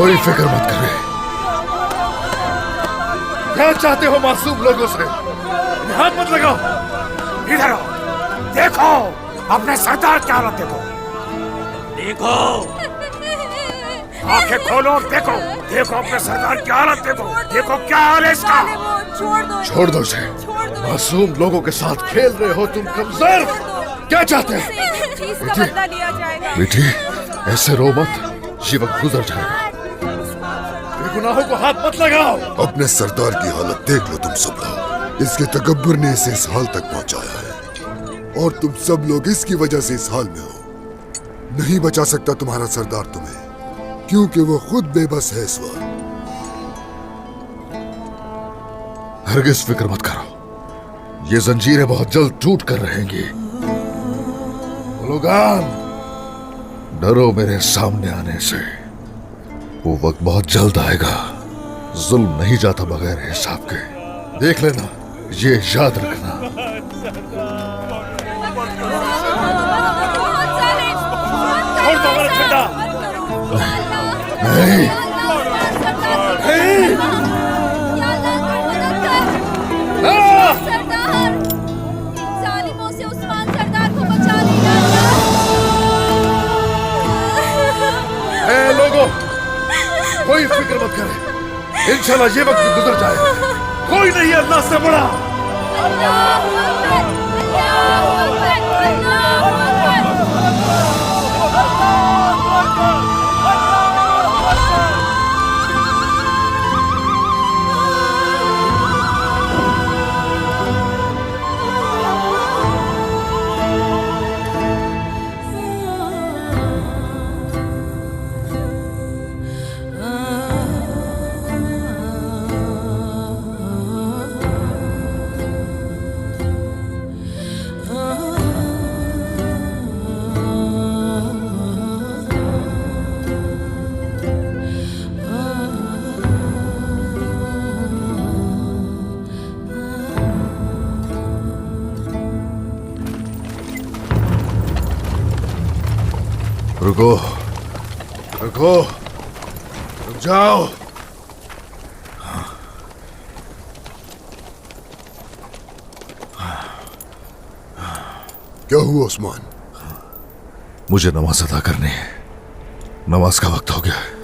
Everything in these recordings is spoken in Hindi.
कोई फिक्र मत करे। क्या चाहते हो मासूम लोगों से? हाथ मत लगाओ। इधर आओ, देखो अपने सरदार की हालत देखो। देखो, आंखें खोलो और देखो, देखो अपने सरदार की हालत देखो, देखो क्या हाल है इसका। छोड़ दो इसे। मासूम लोगों के साथ खेल रहे हो तुम कमजोर। क्या चाहते हो? बेटी, ऐसे रो मत, ये वक्त गुजर जाएगा। गुनाहों को हाथ मत लगाओ। अपने सरदार की हालत देख लो तुम सब लोग। इसके तकब्बुर ने इसे इस हाल तक पहुंचाया है और तुम सब लोग इसकी वजह से इस हाल में हो। नहीं बचा सकता तुम्हारा सरदार तुम्हें, क्योंकि वो खुद बेबस है इस वक्त। हरगिज फिक्र मत करो, ये जंजीरें बहुत जल्द टूट कर रहेंगी। लोगान, डरो मेरे सामने आने से। वो वक्त बहुत जल्द आएगा। जुल्म नहीं जाता बगैर हिसाब के। देख लेना, ये याद रखना। छोड़ दो मेरा झंडा। नहीं, जालिमों से उस्मान सरदार को बचा लेना। लोगों, कोई फिक्र मत करे। इंशाल्लाह ये वक्त गुजर जाएगा। कोई नहीं है अल्लाह से बड़ा। रुको, रुको, रुक जाओ। क्या हुआ उस्मान? मुझे नमाज अदा करनी है। नमाज का वक्त हो गया है।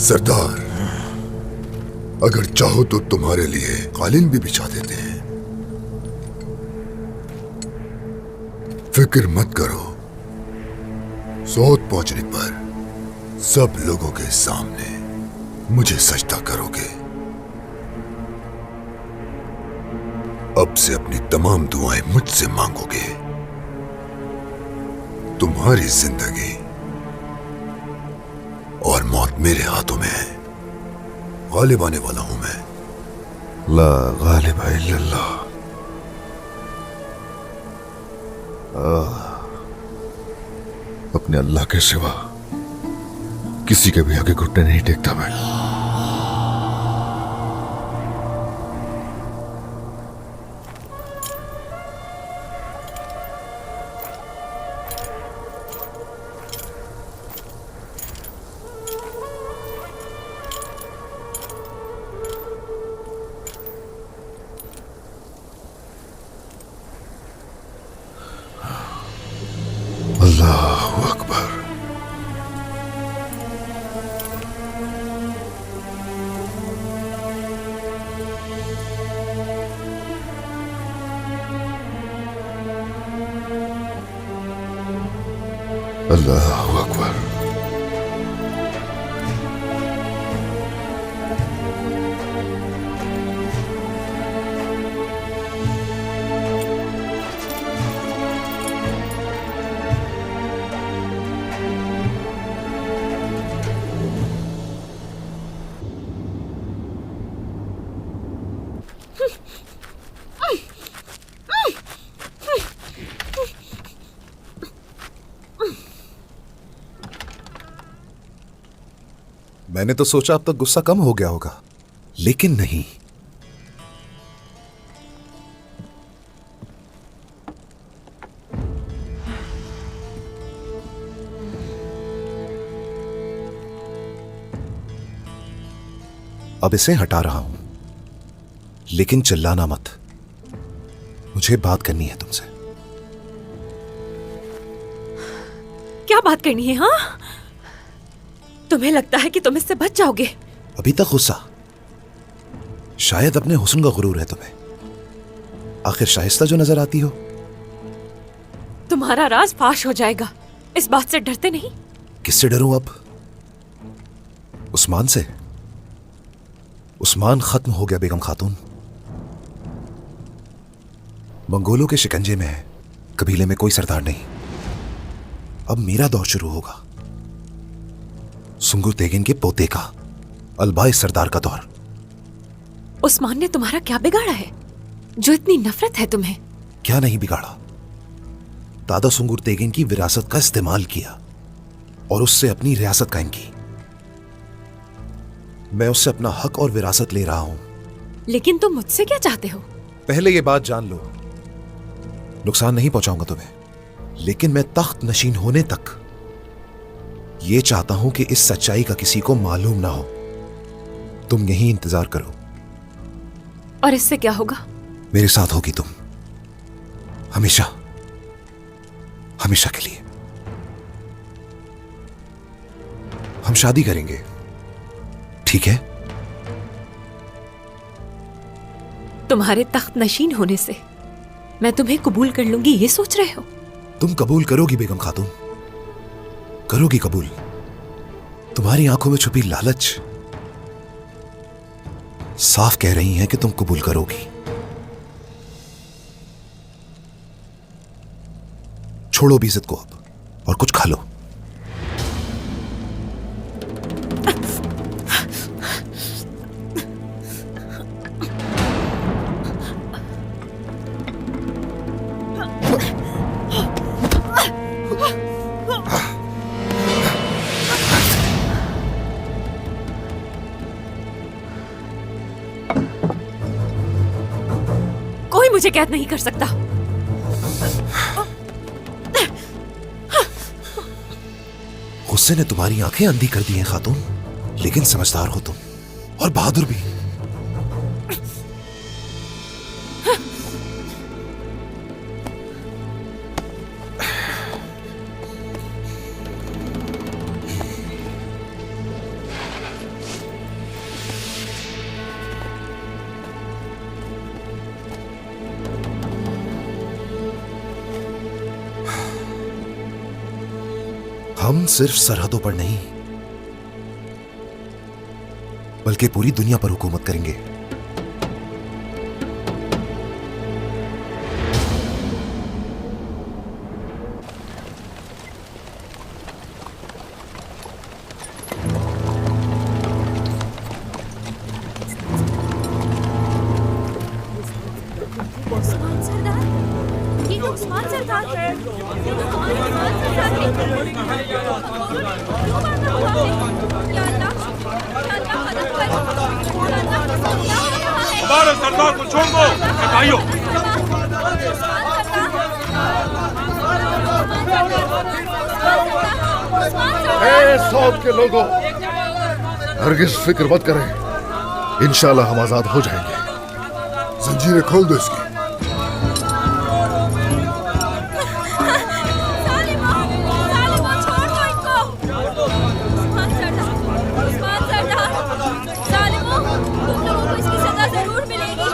सरदार, अगर चाहो तो तुम्हारे लिए कालीन भी बिछा देते हैं। फिक्र मत करो, सोत पहुंचने पर सब लोगों के सामने मुझे सजदा करोगे। अब से अपनी तमाम दुआएं मुझसे मांगोगे। तुम्हारी जिंदगी और मौत मेरे हाथों में है। गालिब आने वाला हूं मैं। ला गालिब इल्लल्लाह। अपने अल्लाह के सिवा किसी के भी आगे घुटने नहीं टेकता मैं। अल्लाहु अकबर। अल्लाहु अकबर। मैंने तो सोचा अब तक गुस्सा कम हो गया होगा, लेकिन नहीं। अब इसे हटा रहा हूं, लेकिन चिल्लाना मत। मुझे बात करनी है तुमसे। क्या बात करनी है? हाँ, तुम्हें लगता है कि तुम इससे बच जाओगे? अभी तक गुस्सा, शायद अपने हुस्न का गुरूर है तुम्हें। आखिर शाइस्ता जो नजर आती हो। तुम्हारा राज फाश हो जाएगा, इस बात से डरते नहीं? किससे डरूं अब? उस्मान से। उस्मान खत्म हो गया बेगम खातून। मंगोलों के शिकंजे में है, कबीले में कोई सरदार नहीं। अब मेरा दौर शुरू होगा, सुंगुर तेगिन के पोते का, अलबाई सरदार का दौर। उस्मान ने तुम्हारा क्या बिगाड़ा है जो इतनी नफरत है तुम्हें? क्या नहीं बिगाड़ा? दादा सुंगुर तेगिन की विरासत का इस्तेमाल किया और उससे अपनी रियासत कायम की। मैं उससे अपना हक और विरासत ले रहा हूं। लेकिन तुम मुझसे क्या चाहते हो? पहले ये बात जान लो, नुकसान नहीं पहुंचाऊंगा तुम्हें, लेकिन मैं तख्त नशीन होने तक ये चाहता हूं कि इस सच्चाई का किसी को मालूम ना हो। तुम यहीं इंतजार करो। और इससे क्या होगा? मेरे साथ होगी तुम, हमेशा, हमेशा के लिए। हम शादी करेंगे, ठीक है? तुम्हारे तख्त नशीन होने से मैं तुम्हें कबूल कर लूंगी, ये सोच रहे हो? तुम कबूल करोगी बेगम खातून, करोगी कबूल। तुम्हारी आंखों में छुपी लालच साफ कह रही हैं कि तुम कबूल करोगी। छोड़ो भी इज्जत को अब और कुछ खा लो। कोई मुझे कैद नहीं कर सकता। गुस्से ने तुम्हारी आंखें अंधी कर दी हैं खातून, लेकिन समझदार हो तुम और बहादुर भी। हम सिर्फ सरहदों पर नहीं, बल्कि पूरी दुनिया पर हुकूमत करेंगे। उस्मान सरदार, ये तो उस्मान सरदार है। ये तो हमारे उस्मान सरदार है। या अल्लाह, मदद कर। या अल्लाह, क्या हो रहा है? हमारे सरदार को छोड़ दो, हटाइयो। सौद के लोगों, हरगिज फिक्र मत करें, इंशाल्लाह हम आजाद हो जाएंगे। जंजीरें खोल दो इसकी। सालिमो, छोड़ दो इनको। उस्मान सरदार, सालिमो, तुम लोगों को इसकी सजा जरूर मिलेगी।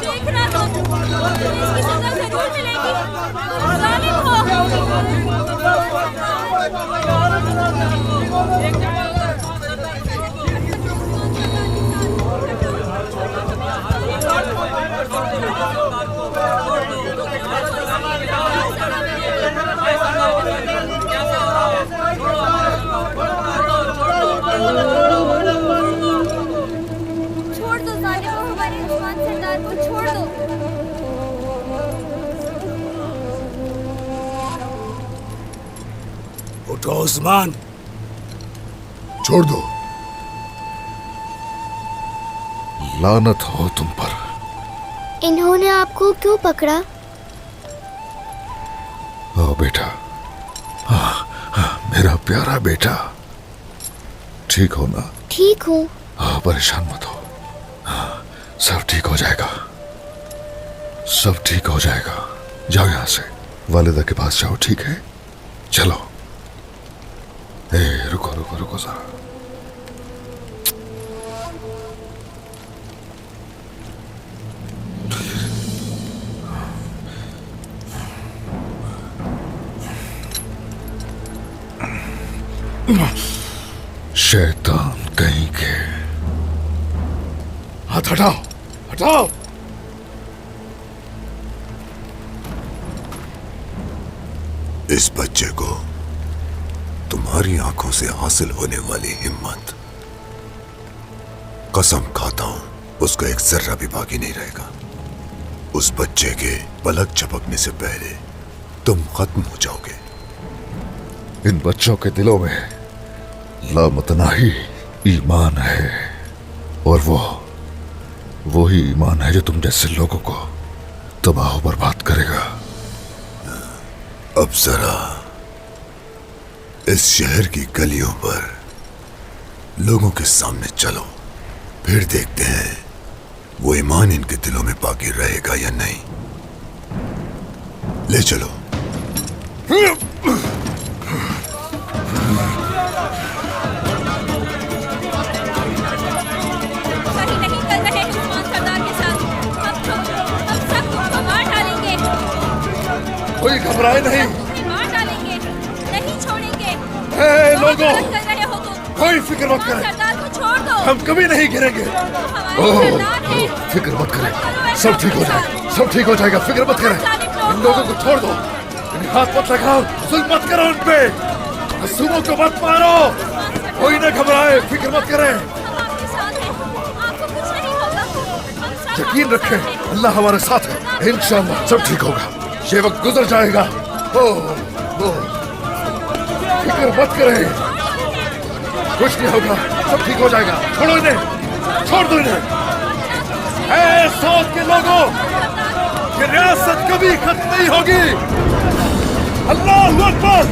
देखना तुम, तुम्हें इसकी सजा जरूर मिलेगी। सालिमो, छोड़ दो सालिमो, हमारे उस्मान सरदार को छोड़ दो। उठो उस्मान। छोड़ दो, लानत हो तुम पर। इन्होंने आपको क्यों पकड़ा? ओ बेटा, मेरा प्यारा बेटा, ठीक हो ना? ठीक हूँ। परेशान मत हो, सब ठीक हो जाएगा, सब ठीक हो जाएगा। जाओ यहां से, वालिदा के पास जाओ, ठीक है? चलो। ए, रुको रुको रुको जरा। शैतान कहीं के। हाथ हटाओ, हटाओ। इस बच्चे को तुम्हारी आंखों से हासिल होने वाली हिम्मत, कसम खाता हूं उसका एक जर्रा भी बाकी नहीं रहेगा। उस बच्चे के पलक झपकने से पहले तुम खत्म हो जाओगे। इन बच्चों के दिलों में लामतनाही ईमान है, और वो ही ईमान है जो तुम जैसे लोगों को तबाह बर्बाद करेगा। अब जरा इस शहर की गलियों पर लोगों के सामने चलो, फिर देखते हैं वो ईमान इनके दिलों में बाकी रहेगा या नहीं। ले चलो। सही नहीं कर रहे उस्मान सरदार के साथ। हम सब तुमको मार डालेंगे। कोई घबराए नहीं। तुम्हें मार डालेंगे, नहीं छोड़ेंगे। लोगों, गलत कर रहे हो तुम। कोई फिक्र मत उस्मान करें, सरदार को छोड़ दो। हम कभी नहीं गिरेंगे। हमारे सरदार हैं। फिक्र मत करें, सब ठीक हो जाएगा, सब ठीक हो जाएगा, फिक्र मत करें। इन लोगों को छोड़ दो, इन्हें हाथ मत लगाओ, जुल्म मत करो उन पे, मासूमों को मत मारो। कोई ना घबराए, फिक्र मत करें। हम आपके साथ हैं, आपको कुछ नहीं होगा। हम सब यकीन आपके रखें, साथ हैं। अल्लाह हमारे साथ है, इंशाअल्लाह सब ठीक होगा। ये वक्त गुजर जाएगा। फिक्र मत करें, कुछ नहीं होगा, सब ठीक हो जाएगा। छोड़ो इन्हें, छोड़ दो इन्हें। ऐ साउथ के लोगों, ये रियासत कभी खत्म नहीं होगी। अल्लाह अकबर,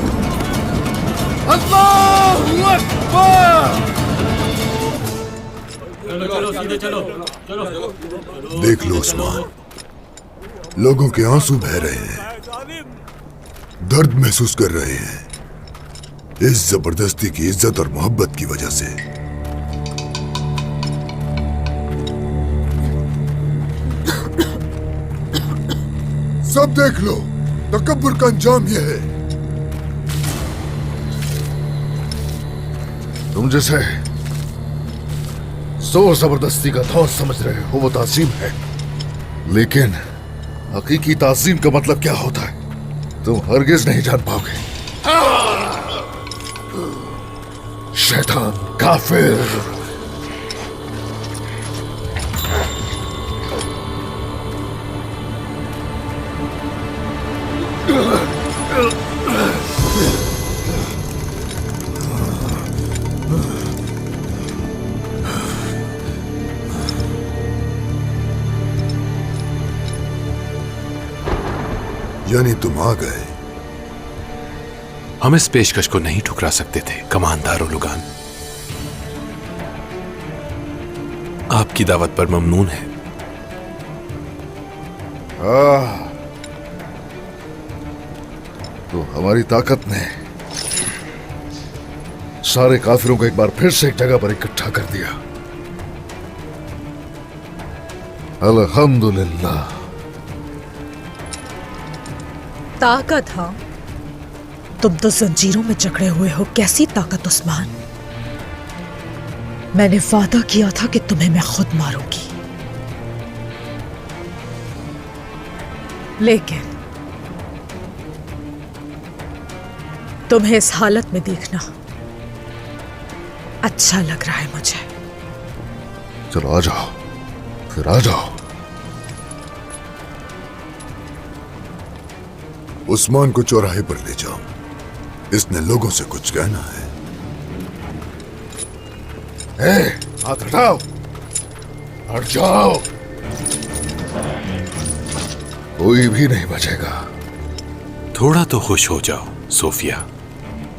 अल्लाह अकबर। देख लो उस्मान, लोगों के आंसू बह रहे हैं, दर्द महसूस कर रहे हैं इस जबरदस्ती की इज्जत और मोहब्बत की वजह से। सब देख लो, तकब्बुर का अंजाम यह है। तुम जैसे जोर जबरदस्ती का दौर समझ रहे हो वो ताजीम है, लेकिन हकीकी ताजीम का मतलब क्या होता है तुम हरगिज नहीं जान पाओगे। शैतान, काफिर। यानी तुम आ गए। हम इस पेशकश को नहीं ठुकरा सकते थे कमानदार लुगान। आपकी दावत पर ममनून है। तो हमारी ताकत ने सारे काफिरों को एक बार फिर से एक जगह पर इकट्ठा कर दिया। अल्हम्दुलिल्लाह। ताकत? हाँ, तुम तो जंजीरों में जकड़े हुए हो। कैसी ताकत उस्मान? मैंने वादा किया था कि तुम्हें मैं खुद मारूंगी, लेकिन तुम्हें इस हालत में देखना अच्छा लग रहा है मुझे। चलो आ जाओ, फिर आ जाओ। उस्मान को चौराहे पर ले जाओ, इसने लोगों से कुछ कहना है। हाथ हटाओ। हट जाओ, कोई भी नहीं बचेगा। थोड़ा तो खुश हो जाओ सोफिया,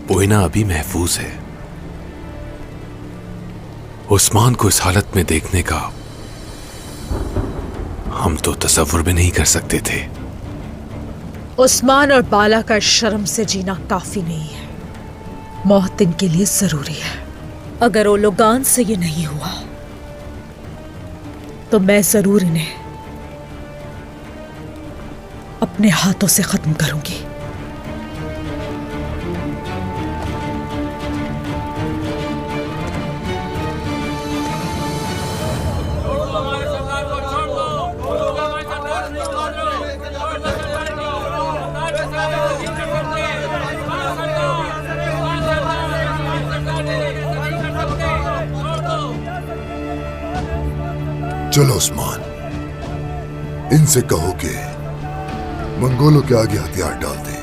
पोइना अभी महफूज है। उस्मान को इस हालत में देखने का हम तो तसव्वुर भी नहीं कर सकते थे। उस्मान और बाला का शर्म से जीना काफी नहीं है, मौत इनके लिए जरूरी है। अगर ओलोगान से ये नहीं हुआ तो मैं जरूर इन्हें अपने हाथों से खत्म करूंगी। चलो उस्मान, इनसे कहो कि मंगोलों के आगे हथियार डाल दे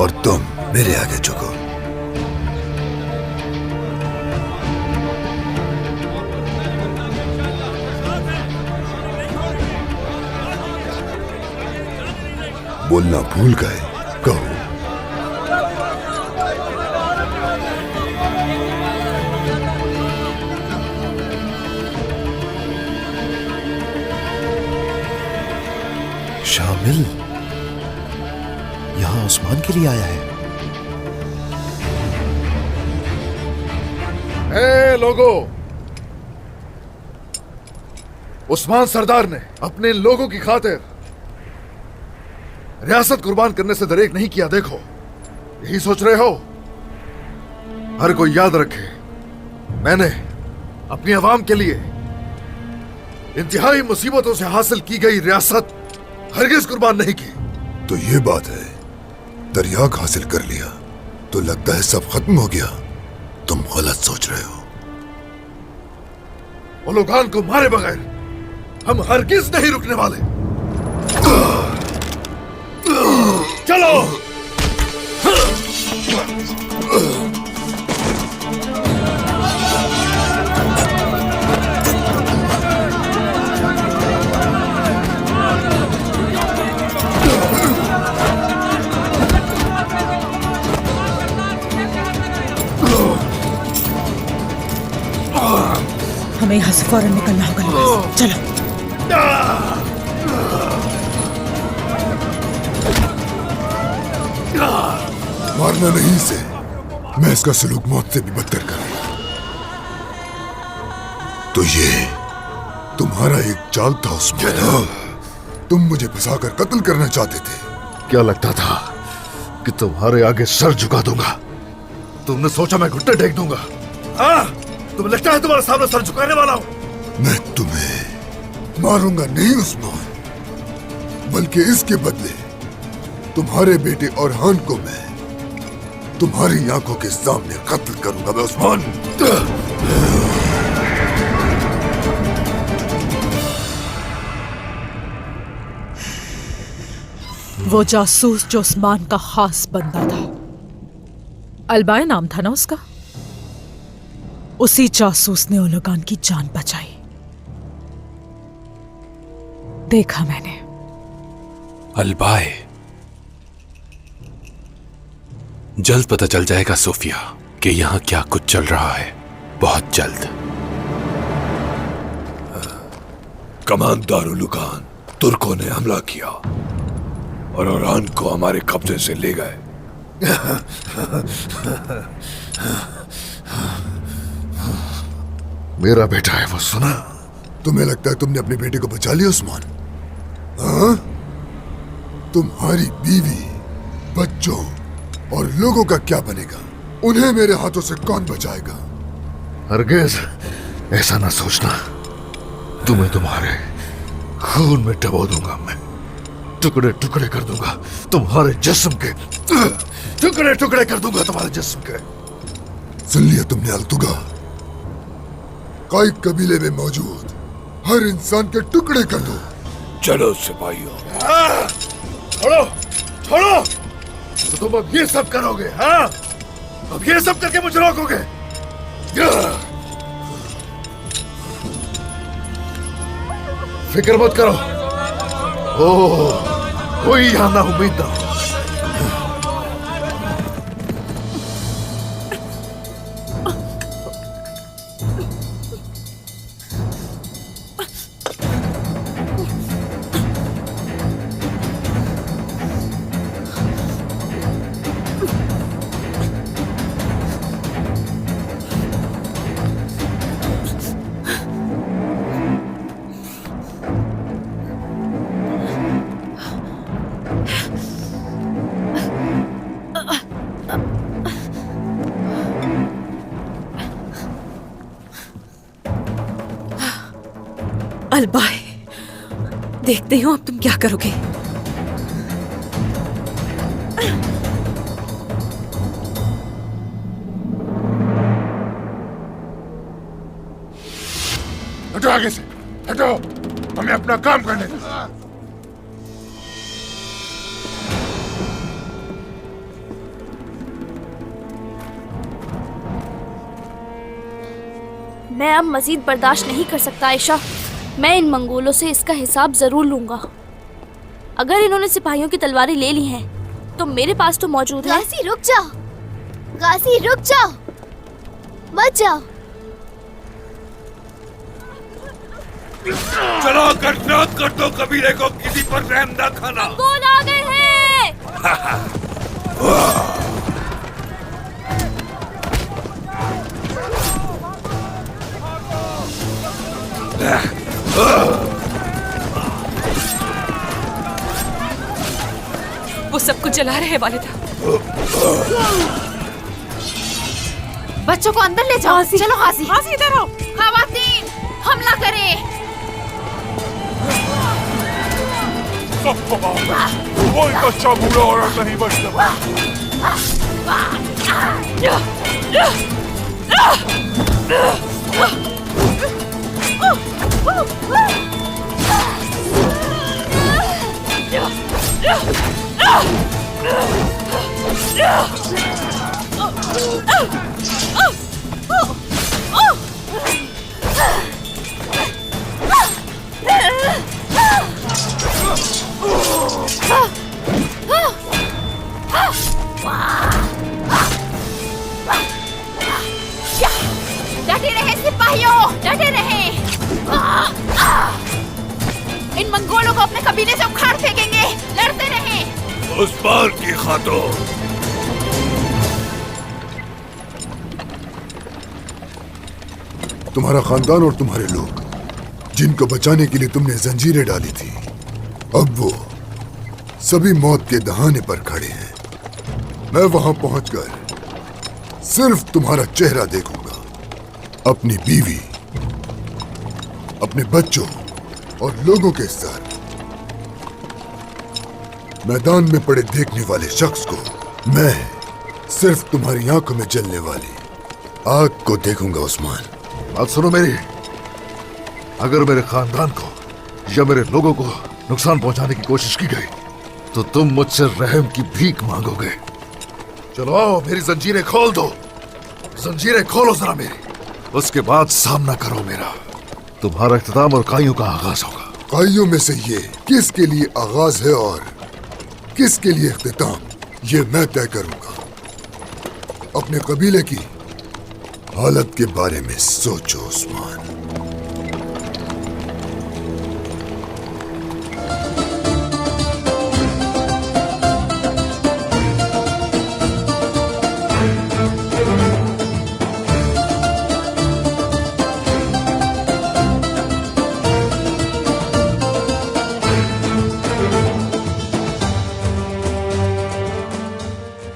और तुम मेरे आगे झुको। बोलना भूल गए, कहो। शामिल यहां उस्मान के लिए आया है। ए लोगों, उस्मान सरदार ने अपने इन लोगों की खातिर रियासत कुर्बान करने से दरेक नहीं किया। देखो, यही सोच रहे हो? हर कोई याद रखे, मैंने अपनी आवाम के लिए इंतहाई मुसीबतों से हासिल की गई रियासत हरगिज कुर्बान नहीं की। तो ये बात है, दरियाक हासिल कर लिया तो लगता है सब खत्म हो गया। तुम गलत सोच रहे हो। ओलोगान को मारे बगैर हम हरगिज नहीं रुकने वाले। चलो। हमें यहाँ से फौरन निकलना होगा लिबास। चलो। मारना नहीं इसे, मैं इसका सलूक मौत से भी बदतर करूंगा। तो ये तुम्हारा एक चाल था उस्मान। तुम मुझे फंसाकर कत्ल करना चाहते थे। क्या लगता था कि तुम्हारे आगे सर झुका दूंगा? तुमने सोचा मैं घुटने टेक दूंगा? हाँ, तुम्हें लगता है तुम्हारे सामने सर झुकाने वाला हूं? मैं तुम्हें मारूंगा नहीं उस्मान, बल्कि इसके बदले तुम्हारे बेटे औरहान को मैं तुम्हारी आंखों के सामने कत्ल करूंगा। मैं उस्मान। वो जासूस जो उस्मान का खास बंदा था, अलबाय नाम था ना उसका, उसी जासूस ने ओलोगान की जान बचाई। देखा मैंने। अलबाय, जल्द पता चल जाएगा सोफिया कि यहां क्या कुछ चल रहा है, बहुत जल्द। कमांडर ओलोगान, तुर्कों ने हमला किया और औरहान को हमारे कब्जे से ले गए। मेरा बेटा है वो, सुना? तुम्हें लगता है तुमने अपने बेटे को बचा लिया उस्मान? हाँ? तुम्हारी बीवी, बच्चों और लोगों का क्या बनेगा? उन्हें मेरे हाथों से कौन बचाएगा? हरगिज ऐसा ना सोचना। तुम्हें तुम्हारे खून में डबो दूंगा मैं, टुकड़े टुकड़े कर दूंगा तुम्हारे जिस्म के, टुकड़े टुकड़े कर दूंगा तुम्हारे जिस्म के। सुन लिया तुमने अल्तुगा? काइक कबीले में मौजूद हर इंसान के टुकड़े कर दो। चलो सिपाहियों। छोड़ो, छोड़ो। तो तुम अब ये सब करोगे? हाँ, अब ये सब करके मुझे रोकोगे? फिक्र मत करो। ओह, कोई यहाँ ना उम्मीद ना हो। अलबाय, देखते हो अब तुम क्या करोगे। हटो आगे से, हटो, हमें अपना काम करने दो। मैं अब मजीद बर्दाश्त नहीं कर सकता आयशा। मैं इन मंगोलों से इसका हिसाब जरूर लूंगा। अगर इन्होंने सिपाहियों की तलवारें ले ली हैं, तो मेरे पास तो मौजूद है। गाजी रुक जाओ, गाजी रुक जाओ, मत जाओ। चलो कर्तव्य कर दो, कबीले को किसी पर रहम न खाना। कौन आ गए हैं? वो सब कुछ जला रहे वालिदा। बच्चों को अंदर ले जाओ। चलो गाजी, गाजी इधर आओ। खवातीन हमला करें। कोई बच्चा बूढ़ा औरत नहीं बचता। डटे रहे सिपाहियों, डटे रहे। इन मंगोलों को अपने कबीले से उखाड़ फेंकेंगे। लड़ते रहें। उस पार की खातून। तुम्हारा खानदान और तुम्हारे लोग, जिनको बचाने के लिए तुमने जंजीरें डाली थी, अब वो सभी मौत के दहाने पर खड़े हैं। मैं वहां पहुंचकर सिर्फ तुम्हारा चेहरा देखूंगा। अपनी बीवी, अपने बच्चों और लोगों के साथ मैदान में पड़े देखने वाले शख्स को मैं सिर्फ तुम्हारी आंखों में जलने वाली आग को देखूंगा। उस्मान, बात सुनो मेरी। अगर मेरे खानदान को या मेरे लोगों को नुकसान पहुंचाने की कोशिश की गई तो तुम मुझसे रहम की भीख मांगोगे। चलो आओ, मेरी जंजीरें खोल दो। जंजीरें खोलो जरा मेरी। उसके बाद सामना करो मेरा। तुम्हारा इख्तिताम और काइयों का आगाज होगा। काइयों में से ये किसके लिए आगाज है और किसके लिए इख्तिताम, ये मैं तय करूंगा। अपने कबीले की हालत के बारे में सोचो उस्मान।